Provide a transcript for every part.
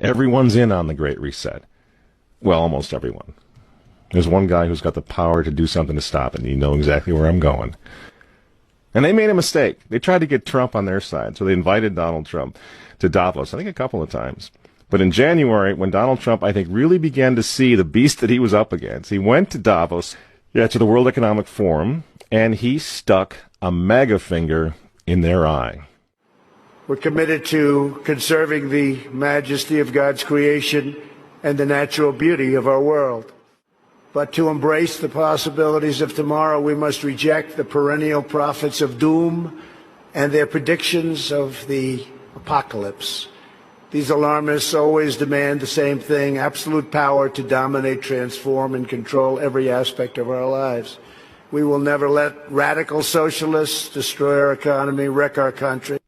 Everyone's in on the Great Reset. Well, almost everyone. There's one guy who's got the power to do something to stop it, and you know exactly where I'm going. And they made a mistake. They tried to get Trump on their side, so they invited Donald Trump to Davos, I think a couple of times. But in January, when Donald Trump, I think, really began to see the beast that he was up against, he went to Davos, to the World Economic Forum, and he stuck a mega finger in their eye. We're committed to conserving the majesty of God's creation and the natural beauty of our world. But to embrace the possibilities of tomorrow, we must reject the perennial prophets of doom and their predictions of the apocalypse. These alarmists always demand the same thing: absolute power to dominate, transform, and control every aspect of our lives. We will never let radical socialists destroy our economy, wreck our country.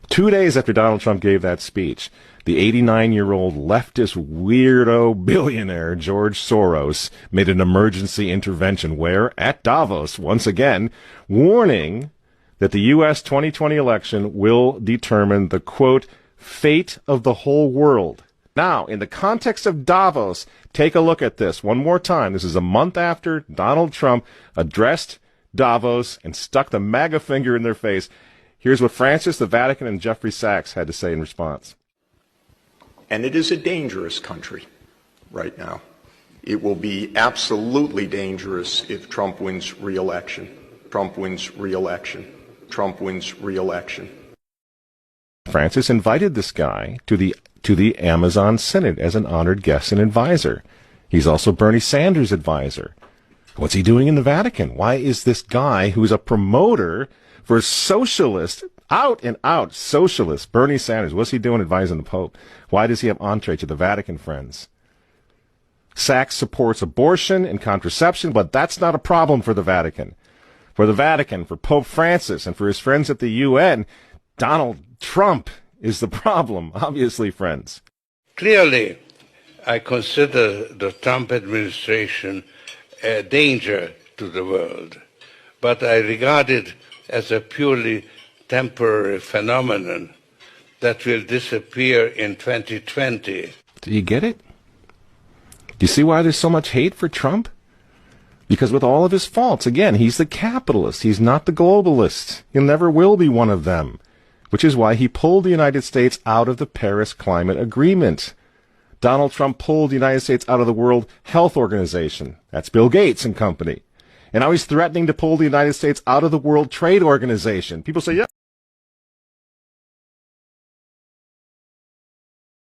2 days after Donald Trump gave that speech, the 89-year-old leftist weirdo billionaire George Soros made an emergency intervention where, at Davos, once again, warning that the U.S. 2020 election will determine the, quote, fate of the whole world. Now, in the context of Davos, take a look at this one more time. This is a month after Donald Trump addressed Davos and stuck the MAGA finger in their face. Here's what Francis, the Vatican, and Jeffrey Sachs had to say in response. And it is a dangerous country right now. It will be absolutely dangerous if Trump wins re-election. Trump wins re-election. Trump wins re-election. Francis invited this guy to the Amazon Synod as an honored guest and advisor. He's also Bernie Sanders' advisor. What's he doing in the Vatican? Why is this guy who's a promoter for socialist, out and out socialist, Bernie Sanders, what's he doing advising the Pope? Why does he have entree to the Vatican, friends? Sachs supports abortion and contraception, but that's not a problem for the Vatican. For the Vatican, for Pope Francis, and for his friends at the UN, Donald Trump is the problem, obviously, friends. Clearly, I consider the Trump administration a danger to the world, but I regard it as a purely temporary phenomenon that will disappear in 2020. Do you get it? Do you see why there's so much hate for Trump? Because with all of his faults, again, he's the capitalist. He's not the globalist. He never will be one of them, which is why he pulled the United States out of the Paris Climate Agreement. Donald Trump pulled the United States out of the World Health Organization. That's Bill Gates and company. And now he's threatening to pull the United States out of the World Trade Organization. People say, yeah,